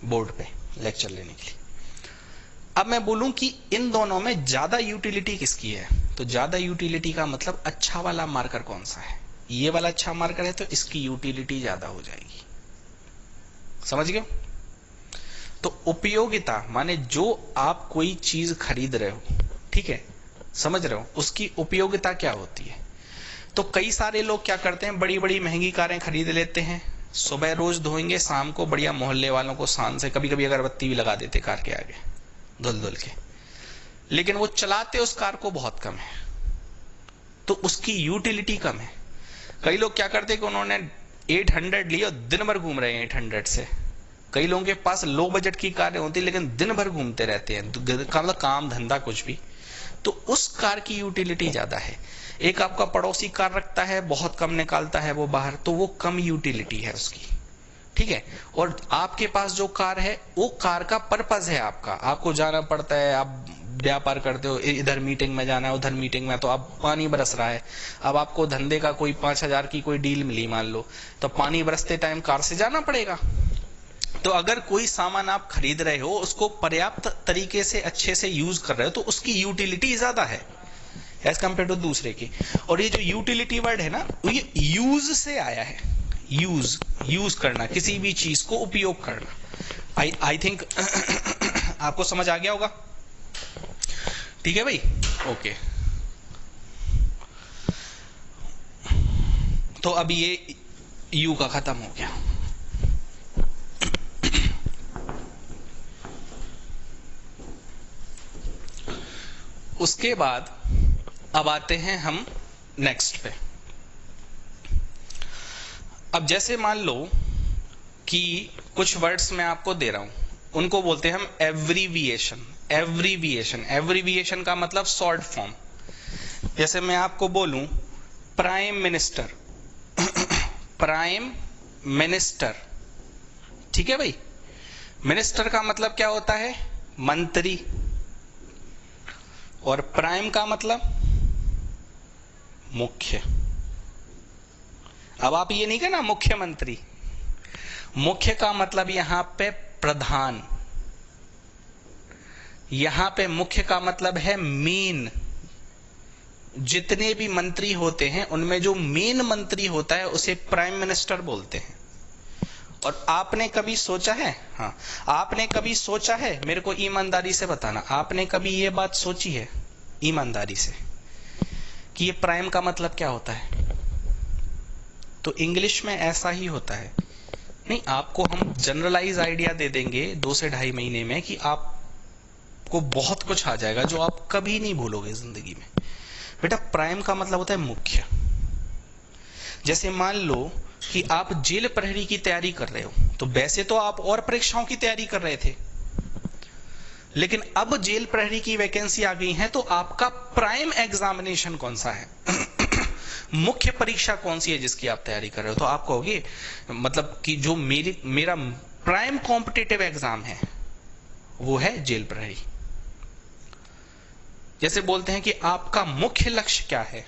बोर्ड पे लेक्चर लेने के लिए। अब मैं बोलूं कि इन दोनों में ज्यादा यूटिलिटी किसकी है, तो ज्यादा यूटिलिटी का मतलब अच्छा वाला मार्कर कौन सा है? ये वाला अच्छा मार्कर है तो इसकी यूटिलिटी ज्यादा हो जाएगी। समझ गए? तो उपयोगिता माने जो आप कोई चीज खरीद रहे हो, ठीक है, समझ रहे हो, उसकी उपयोगिता क्या होती है। तो कई सारे लोग क्या करते हैं, बड़ी बड़ी महंगी कारें खरीद लेते हैं, सुबह रोज धोएंगे, शाम को बढ़िया मोहल्ले वालों को शान से, कभी कभी अगरबत्ती भी लगा देते कार के आगे धुल धुल के, लेकिन वो चलाते उस कार को बहुत कम है, तो उसकी यूटिलिटी कम है। कई लोग क्या करते हैं कि उन्होंने 800 लिया, दिन भर घूम रहे हैं 800 से। कई लोगों के पास लो बजट की कारें होती है लेकिन दिन भर घूमते रहते हैं, मतलब काम धंधा कुछ भी, तो उस कार की यूटिलिटी ज्यादा है। एक आपका पड़ोसी कार रखता है, बहुत कम निकालता है वो बाहर, तो वो कम यूटिलिटी है उसकी, ठीक है। और आपके पास जो कार है, वो कार का पर्पज है आपका, आपको जाना पड़ता है, आप व्यापार करते हो, इधर मीटिंग में जाना है, उधर मीटिंग में, तो अब पानी बरस रहा है। अब आपको धंधे का कोई 5000 की कोई डील मिली मान लो, तो पानी बरसते टाइम कार से जाना पड़ेगा। तो अगर कोई सामान आप खरीद रहे हो, उसको पर्याप्त तरीके से अच्छे से यूज कर रहे हो, तो उसकी यूटिलिटी ज्यादा है एज कंपेयर टू दूसरे की। और ये जो यूटिलिटी वर्ड है ना, ये यूज से आया है, यूज, यूज करना, किसी भी चीज को उपयोग करना। आई थिंक आपको समझ आ गया होगा, ठीक है भाई, ओके। तो अब ये यू का खत्म हो गया। उसके बाद अब आते हैं हम नेक्स्ट पे। अब जैसे मान लो कि कुछ वर्ड्स मैं आपको दे रहा हूं, उनको बोलते हैं हम एब्रीविएशन। एब्रीविएशन, एब्रीविएशन का मतलब शॉर्ट फॉर्म। जैसे मैं आपको बोलूं प्राइम मिनिस्टर, प्राइम मिनिस्टर, ठीक है भाई। मिनिस्टर का मतलब क्या होता है? मंत्री। और प्राइम का मतलब मुख्य। अब आप ये नहीं कहना मुख्यमंत्री, मुख्य का मतलब यहां पे प्रधान, यहां पे मुख्य का मतलब है मेन। जितने भी मंत्री होते हैं उनमें जो मेन मंत्री होता है उसे प्राइम मिनिस्टर बोलते हैं। और आपने कभी सोचा है, हाँ, आपने कभी सोचा है, मेरे को ईमानदारी से बताना, आपने कभी ये बात सोची है ईमानदारी से कि ये प्राइम का मतलब क्या होता है? तो इंग्लिश में ऐसा ही होता है। नहीं, आपको हम जनरलाइज आइडिया दे देंगे 2 से ढाई महीने में कि आप आपको बहुत कुछ आ जाएगा जो आप कभी नहीं भूलोगे जिंदगी में। बेटा प्राइम का मतलब होता है मुख्य। जैसे मान लो कि आप जेल प्रहरी की तैयारी कर रहे हो, तो वैसे तो आप और परीक्षाओं की तैयारी कर रहे थे, लेकिन अब जेल प्रहरी की वैकेंसी आ गई है, तो आपका प्राइम एग्जामिनेशन कौन सा है मुख्य परीक्षा कौन सी है जिसकी आप तैयारी कर रहे हो? तो आप कहोगे मतलब कि जो मेरा प्राइम कॉम्पिटिटिव एग्जाम है वो है जेल प्रहरी। जैसे बोलते हैं कि आपका मुख्य लक्ष्य क्या है,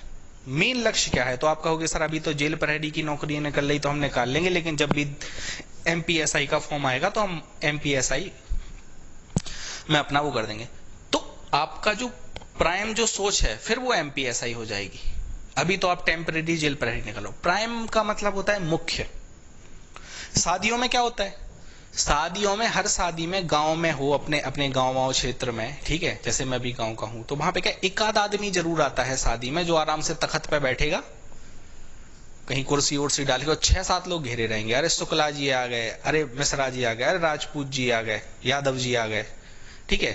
मेन लक्ष्य क्या है, तो आप कहोगे सर अभी तो जेल प्रहरी की नौकरी निकल रही तो हम निकाल लेंगे, लेकिन जब भी एमपीएसआई का फॉर्म आएगा तो हम एमपीएसआई में अपना वो कर देंगे। तो आपका जो प्राइम जो सोच है फिर वो एमपीएसआई हो जाएगी। अभी तो आप टेम्परेरी जेल प्रहरी निकलो। प्राइम का मतलब होता है मुख्य। शादियों में क्या होता है, शादियों में हर शादी में गांव में हो, अपने अपने गांव क्षेत्र में, ठीक है, जैसे मैं भी गांव का हूं, तो वहां पे क्या एक आध आदमी जरूर आता है शादी में जो आराम से तखत पे बैठेगा, कहीं कुर्सी उर्सी डाल के, 6-7 लोग घेरे रहेंगे, अरे शुक्ला जी आ गए, अरे मिश्रा जी आ गए, अरे राजपूत जी आ गए, यादव जी आ गए, ठीक है।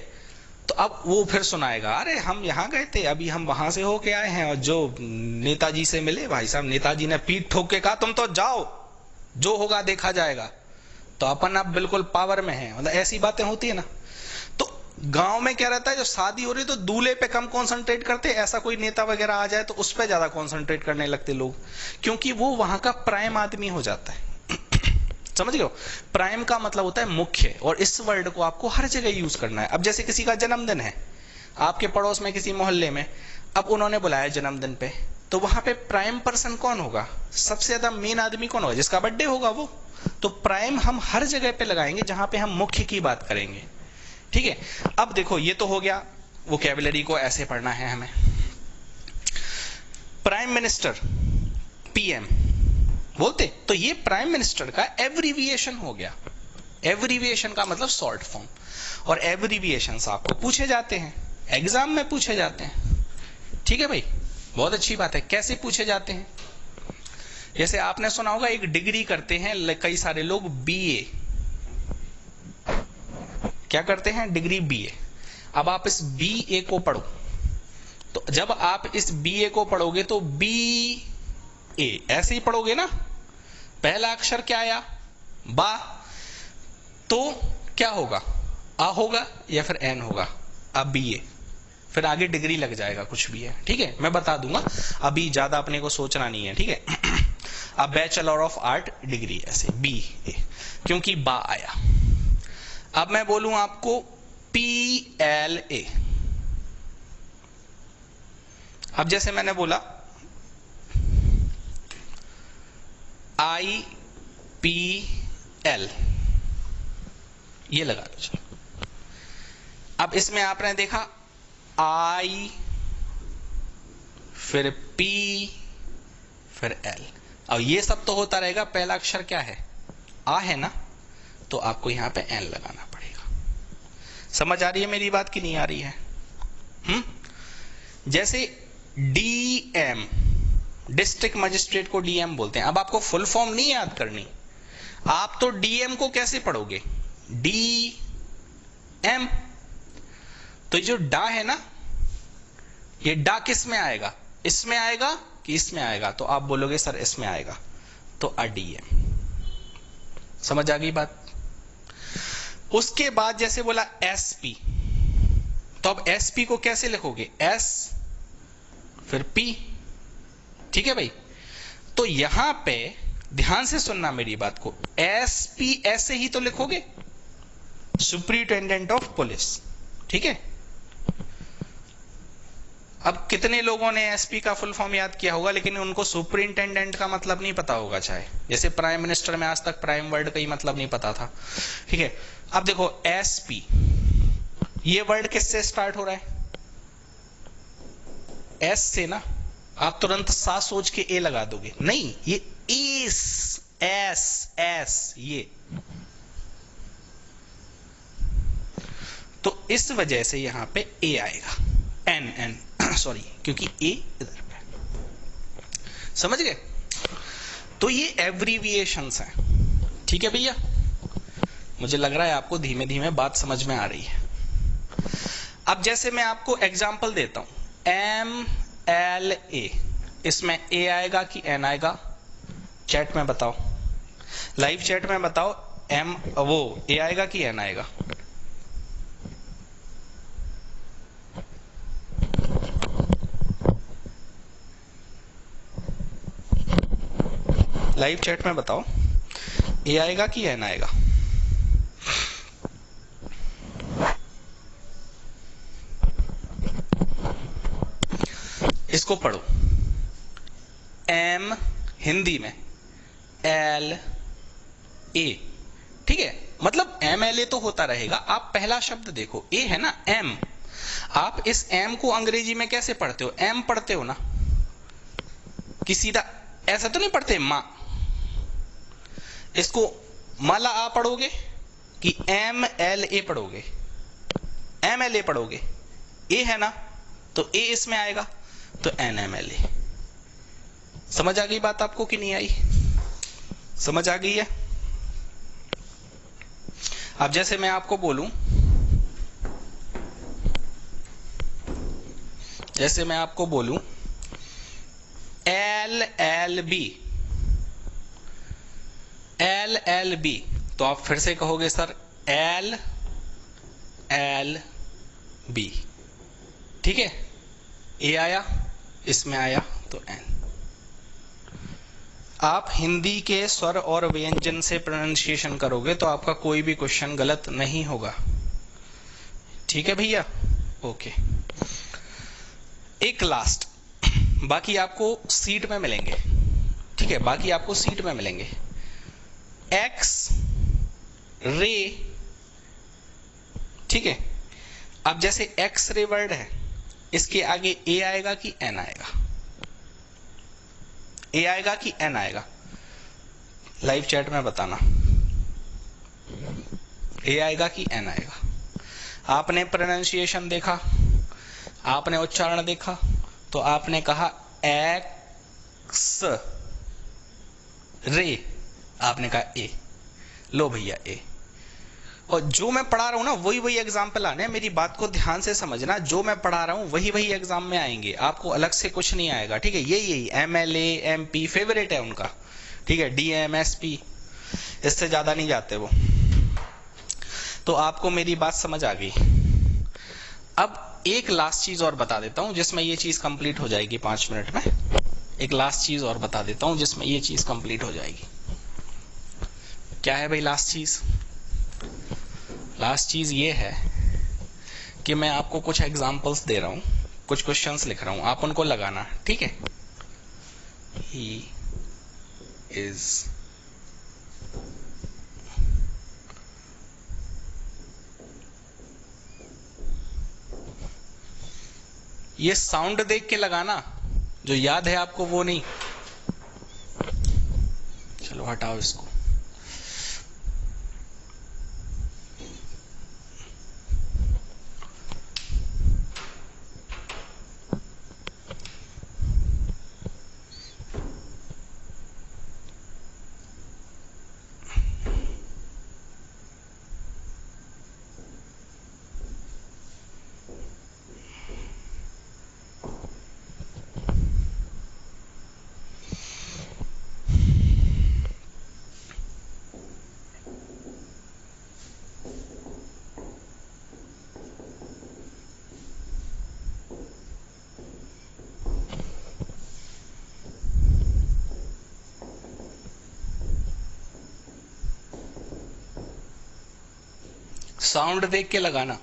तो अब वो फिर सुनाएगा, अरे हम यहाँ गए थे, अभी हम वहां से होके आए हैं, और जो नेताजी से मिले, भाई साहब नेताजी ने पीठ ठोक के कहा तुम तो जाओ, जो होगा देखा जाएगा। तो अपन अब बिल्कुल पावर में है, मतलब ऐसी बातें होती है ना। तो गांव में क्या रहता है, जब शादी हो रही तो दूल्हे पे कम कंसंट्रेट करते, ऐसा कोई नेता वगैरह आ जाए तो उस पर ज्यादा कंसंट्रेट करने लगते लोग, क्योंकि वो वहां का प्राइम आदमी हो जाता है समझ गए हो? प्राइम का मतलब होता है मुख्य, और इस वर्ड को आपको हर जगह यूज करना है। अब जैसे किसी का जन्मदिन है आपके पड़ोस में किसी मोहल्ले में, अब उन्होंने बुलाया जन्मदिन पे, तो वहां पे प्राइम पर्सन कौन होगा, सबसे ज्यादा मेन आदमी कौन होगा, जिसका बर्थडे होगा वो। तो प्राइम हम हर जगह पे लगाएंगे जहां पे हम मुख्य की बात करेंगे, ठीक है। अब देखो ये तो हो गया, वोकैबुलरी को ऐसे पढ़ना है हमें। प्राइम मिनिस्टर पीएम बोलते, तो ये प्राइम मिनिस्टर का एब्रीविएशन हो गया। एब्रीविएशन का मतलब शॉर्ट फॉर्म, और एब्रीविएशंस आपको पूछे जाते हैं, एग्जाम में पूछे जाते हैं, ठीक है भाई, बहुत अच्छी बात है। कैसे पूछे जाते हैं, जैसे आपने सुना होगा एक डिग्री करते हैं कई सारे लोग, बीए, क्या करते हैं, डिग्री बीए। अब आप इस बीए को पढ़ो, तो जब आप इस बीए को पढ़ोगे तो बी ए ऐसे ही पढ़ोगे ना, पहला अक्षर क्या आया, बा, तो क्या होगा, आ होगा या फिर एन होगा, अब बीए, फिर आगे डिग्री लग जाएगा कुछ भी है, ठीक है, मैं बता दूंगा, अभी ज्यादा अपने को सोचना नहीं है, ठीक है। अब बैचलर ऑफ आर्ट डिग्री ऐसे बी ए, क्योंकि बा आया। अब मैं बोलूं आपको PLA, अब जैसे मैंने बोला IPL, ये लगा लो। अब इसमें आपने देखा I फिर P फिर L, अब ये सब तो होता रहेगा, पहला अक्षर क्या है, आ है ना, तो आपको यहां पे N लगाना पड़ेगा। समझ आ रही है मेरी बात की नहीं आ रही है? जैसे DM, डिस्ट्रिक्ट मजिस्ट्रेट को DM बोलते हैं। अब आपको फुल फॉर्म नहीं याद करनी, आप तो DM को कैसे पढ़ोगे, DM, तो ये जो डा है ना, ये डा किस में आएगा, इसमें आएगा कि इसमें आएगा, तो आप बोलोगे सर इसमें आएगा, तो DM। समझ आ गई बात? उसके बाद जैसे बोला SP, तो अब SP को कैसे लिखोगे, S फिर P, ठीक है भाई। तो यहां पे ध्यान से सुनना मेरी बात को, SP ऐसे ही तो लिखोगे, सुपरिटेंडेंट ऑफ पुलिस, ठीक है। अब कितने लोगों ने एसपी का फुल फॉर्म याद किया होगा, लेकिन उनको सुपरिंटेंडेंट का मतलब नहीं पता होगा, चाहे जैसे प्राइम मिनिस्टर में आज तक प्राइम वर्ड का ही मतलब नहीं पता था, ठीक है। अब देखो एसपी, ये वर्ड किससे स्टार्ट हो रहा है, एस से ना, आप तुरंत सा सोच के ए लगा दोगे, नहीं, ये एस ये, तो इस वजह से यहां पे ए आएगा, एन सॉरी, क्योंकि ए इधर पे, समझ गए। तो ये एब्रीविएशंस हैं, ठीक है भैया। मुझे लग रहा है आपको धीमे धीमे बात समझ में आ रही है। अब जैसे मैं आपको एग्जाम्पल देता हूं, MLA, इसमें A आएगा कि N आएगा? चैट में बताओ, लाइव चैट में बताओ, A आएगा कि N आएगा? लाइव चैट में बताओ, A आएगा कि N आएगा? इसको पढ़ो, M हिंदी में L A, ठीक है, मतलब MLA तो होता रहेगा। आप पहला शब्द देखो, A है ना, M, आप इस M को अंग्रेजी में कैसे पढ़ते हो? M पढ़ते हो ना, कि सीधा ऐसा तो नहीं पढ़ते मां, इसको माला आ पढ़ोगे कि MLA पढ़ोगे? MLA पढ़ोगे, A है ना, तो A इसमें आएगा, तो NMLA। समझ आ गई बात आपको कि नहीं आई? समझ आ गई है? अब जैसे मैं आपको बोलूं, LLB, तो आप फिर से कहोगे सर LLB, ठीक है, A आया, इसमें आया तो N। आप हिंदी के स्वर और व्यंजन से प्रोनाउंसिएशन करोगे तो आपका कोई भी क्वेश्चन गलत नहीं होगा, ठीक है भैया? ओके, एक लास्ट, बाकी आपको सीट में मिलेंगे, ठीक है, बाकी आपको सीट में मिलेंगे। एक्स रे, ठीक है, अब जैसे एक्स रे वर्ड है, इसके आगे A आएगा कि N आएगा? A आएगा कि N आएगा? लाइव चैट में बताना, A आएगा कि N आएगा? आपने प्रोनाउंसिएशन देखा, आपने उच्चारण देखा, तो आपने कहा एक्स रे, आपने कहा A, लो भैया A। और जो मैं पढ़ा रहा हूं ना, वही एग्जाम्पल आने, मेरी बात को ध्यान से समझना, जो मैं पढ़ा रहा हूं वही एग्जाम में आएंगे, आपको अलग से कुछ नहीं आएगा, ठीक है? यही MLA MP फेवरेट है उनका, ठीक है, DM SP, इससे ज्यादा नहीं जाते वो। तो आपको मेरी बात समझ आ गई। अब एक लास्ट चीज और बता देता हूं जिसमें ये चीज कंप्लीट हो जाएगी 5 मिनट में। एक लास्ट चीज और बता देता हूं जिसमें ये चीज कंप्लीट हो जाएगी। क्या है भाई लास्ट चीज? लास्ट चीज ये है कि मैं आपको कुछ एग्जांपल्स दे रहा हूं, कुछ क्वेश्चंस लिख रहा हूं, आप उनको लगाना, ठीक है? ही इज ये साउंड देख के लगाना, जो याद है आपको वो नहीं। चलो हटाओ इसको। साउंड देख के लगाना।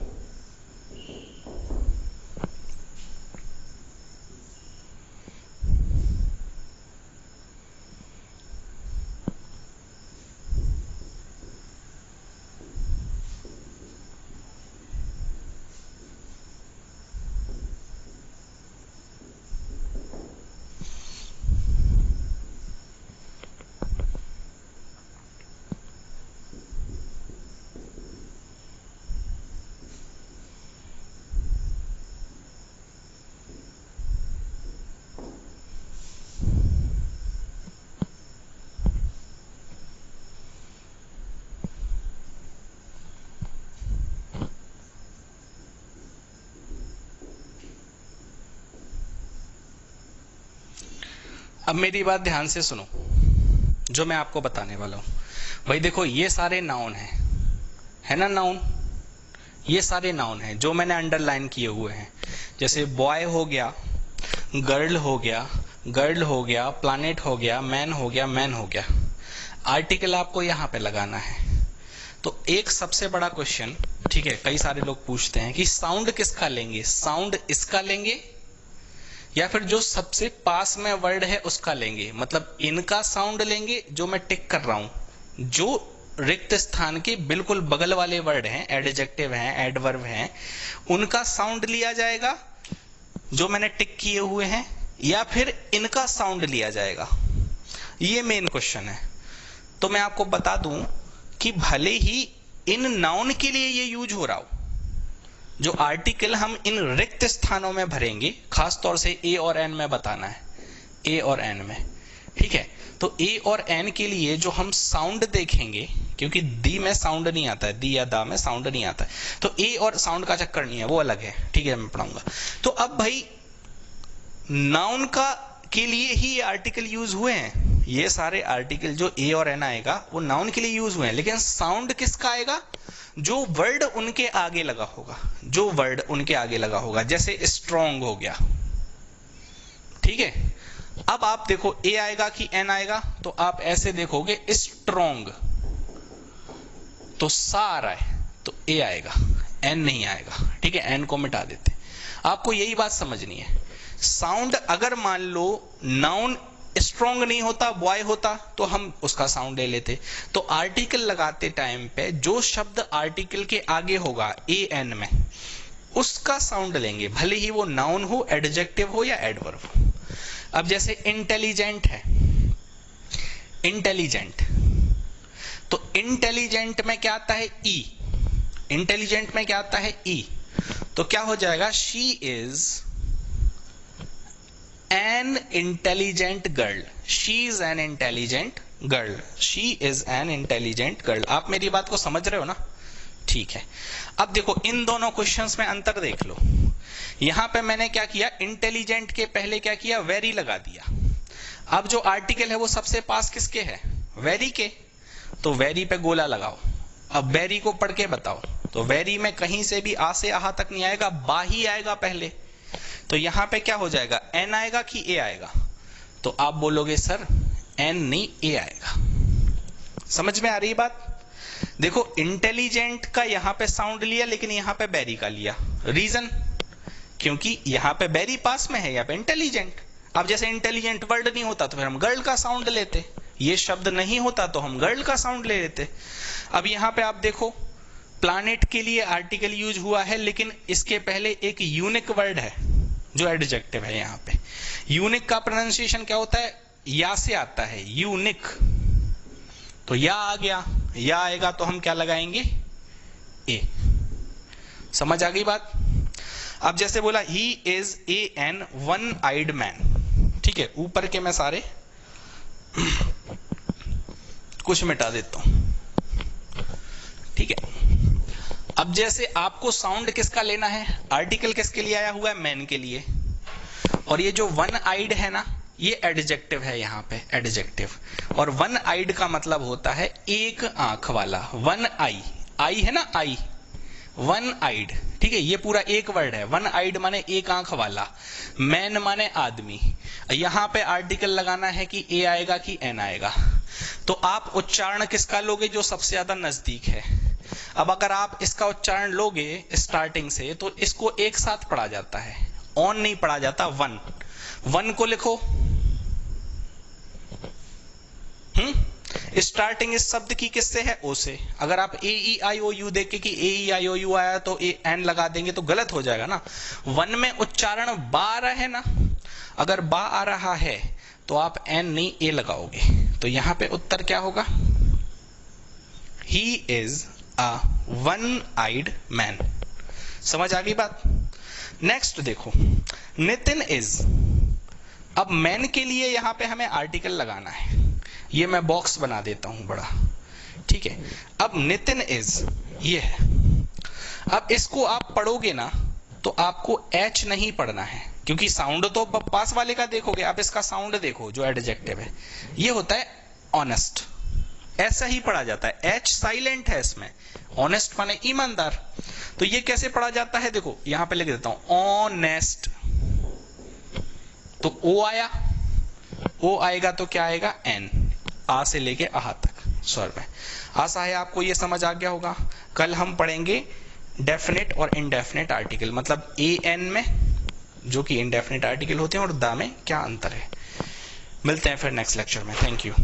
अब मेरी बात ध्यान से सुनो, जो मैं आपको बताने वाला हूं। भाई देखो, ये सारे नाउन हैं, है ना नाउन, ये सारे नाउन हैं जो मैंने अंडरलाइन किए हुए हैं। जैसे बॉय हो गया, गर्ल हो गया, गर्ल हो गया, प्लैनेट हो गया, मैन हो गया, मैन हो गया। आर्टिकल आपको यहां पे लगाना है। तो एक सबसे बड़ा क्वेश्चन, ठीक है, कई सारे लोग पूछते हैं कि साउंड किसका लेंगे, साउंड इसका लेंगे या फिर जो सबसे पास में वर्ड है उसका लेंगे, मतलब इनका साउंड लेंगे जो मैं टिक कर रहा हूं, जो रिक्त स्थान के बिल्कुल बगल वाले वर्ड हैं, एडजेक्टिव हैं, एडवर्ब हैं, उनका साउंड लिया जाएगा जो मैंने टिक किए हुए हैं, या फिर इनका साउंड लिया जाएगा। ये मेन क्वेश्चन है। तो मैं आपको बता दूं कि भले ही इन नाउन के लिए ये यूज हो रहा हो, जो आर्टिकल हम इन रिक्त स्थानों में भरेंगे, खास तौर से ए और एन में बताना है, ए और एन में, ठीक है। तो ए और एन के लिए जो हम साउंड देखेंगे, क्योंकि दी में साउंड नहीं आता है, दी या दा में साउंड नहीं आता है, तो ए और साउंड का चक्कर नहीं है, वो अलग है, ठीक है, मैं पढ़ाऊंगा। तो अब भाई नाउन का के लिए ही ये आर्टिकल यूज हुए हैं, ये सारे आर्टिकल जो ए और एन आएगा वो नाउन के लिए यूज हुए हैं, लेकिन साउंड किसका आएगा, जो वर्ड उनके आगे लगा होगा, जो वर्ड उनके आगे लगा होगा। जैसे स्ट्रॉन्ग हो गया, ठीक है। अब आप देखो ए आएगा कि एन आएगा, तो आप ऐसे देखोगे स्ट्रॉन्ग, तो सा आ रहा है तो ए आएगा, एन नहीं आएगा, ठीक है, एन को मिटा देते। आपको यही बात समझनी है। साउंड अगर मान लो नाउन स्ट्रॉन्ग नहीं होता, बॉय होता, तो हम उसका साउंड ले लेते। तो आर्टिकल लगाते टाइम पे जो शब्द आर्टिकल के आगे होगा ए एन में, उसका साउंड लेंगे, भले ही वो नाउन हो, एडजेक्टिव हो या एडवर्ब हो। अब जैसे इंटेलिजेंट है, इंटेलिजेंट, तो इंटेलिजेंट में क्या आता है, ई, इंटेलिजेंट में क्या आता है, ई, तो क्या हो जाएगा, she is an intelligent girl, she is an intelligent girl, she is an intelligent girl. आप मेरी बात को समझ रहे हो ना, ठीक है। अब देखो इन दोनों क्वेश्चंस में अंतर देख लो। यहां पे मैंने क्या किया, इंटेलिजेंट के पहले क्या किया, वेरी लगा दिया। अब जो आर्टिकल है वो सबसे पास किसके है, वेरी के, तो वेरी पे गोला लगाओ। अब वेरी को पढ़ के बताओ, तो वेरी में कहीं से भी आ से आहा तक नहीं आएगा, बा ही आएगा पहले। तो यहां पे क्या हो जाएगा, एन आएगा कि ए आएगा, तो आप बोलोगे सर एन नहीं ए आएगा। समझ में आ रही बात। देखो इंटेलिजेंट का यहां पे साउंड लिया, लेकिन यहां पे बैरी का लिया, रीजन क्योंकि यहां पे बैरी पास में है, यहाँ पे इंटेलिजेंट। अब जैसे इंटेलिजेंट वर्ड नहीं होता तो फिर हम गर्ल का साउंड लेते, ये शब्द नहीं होता तो हम गर्ल का साउंड ले लेते। अब यहां पे आप देखो प्लैनेट के लिए आर्टिकल यूज हुआ है, लेकिन इसके पहले एक यूनिक वर्ड है जो एडजेक्टिव है। यहां पे यूनिक का प्रोनाउंसिएशन क्या होता है, या से आता है, यूनिक, तो या आ गया, या आएगा तो हम क्या लगाएंगे, ए। समझ आ गई बात। अब जैसे बोला he is a an one eyed man, ठीक है, ऊपर के मैं सारे कुछ मिटा देता हूं, ठीक है। अब जैसे आपको साउंड किसका लेना है, आर्टिकल किसके लिए आया हुआ है, मैन के लिए, और ये जो वन आइड है ना, ये एडजेक्टिव है यहाँ पे, एडजेक्टिव। और वन आइड का मतलब होता है एक आंख वाला, वन आई, आई है ना, आई, वन आइड, ठीक है, ये पूरा एक वर्ड है। वन आइड माने एक आंख वाला, मैन माने आदमी। यहां पे आर्टिकल लगाना है कि ए आएगा कि एन आएगा, तो आप उच्चारण किसका लोगे, जो सबसे ज्यादा नजदीक है। अब अगर आप इसका उच्चारण लोगे स्टार्टिंग से, तो इसको एक साथ पढ़ा जाता है, ऑन नहीं पढ़ा जाता, वन। वन को लिखो, स्टार्टिंग इस शब्द की किससे है, ओ से। अगर आप ए ई आई ओ यू देख के कि ए ई आई ओ यू आया तो ए एन लगा देंगे तो गलत हो जाएगा ना। वन में उच्चारण बा आ रहा है ना, अगर बा आ रहा है तो आप एन नहीं ए लगाओगे, तो यहां पे उत्तर क्या होगा, he is a one eyed man. समझ आ गई बात। नेक्स्ट देखो, नितिन इज। अब मैन के लिए यहां पे हमें आर्टिकल लगाना है, ये मैं बॉक्स बना देता हूं बड़ा, ठीक है। अब नितिन इज ये है। अब इसको आप पढ़ोगे ना तो आपको एच नहीं पढ़ना है, क्योंकि साउंड तो पास वाले का देखोगे, आप इसका साउंड देखो जो एडजेक्टिव है, ये होता है ऑनेस्ट। ऐसा ही पढ़ा जाता है, एच साइलेंट है इसमें, ऑनेस्ट माने ईमानदार। तो ये कैसे पढ़ा जाता है, देखो यहां पे लिख देता हूं ऑनेस्ट, तो ओ आया, ओ आएगा तो क्या आएगा, एन, आ से लेके आह तक स्वर में। आशा है आपको ये समझ आ गया होगा। कल हम पढ़ेंगे डेफिनेट और इनडेफिनेट आर्टिकल, मतलब ए एन में जो कि इनडेफिनेट आर्टिकल होते हैं और दा में क्या अंतर है। मिलते हैं फिर नेक्स्ट लेक्चर में। Thank you.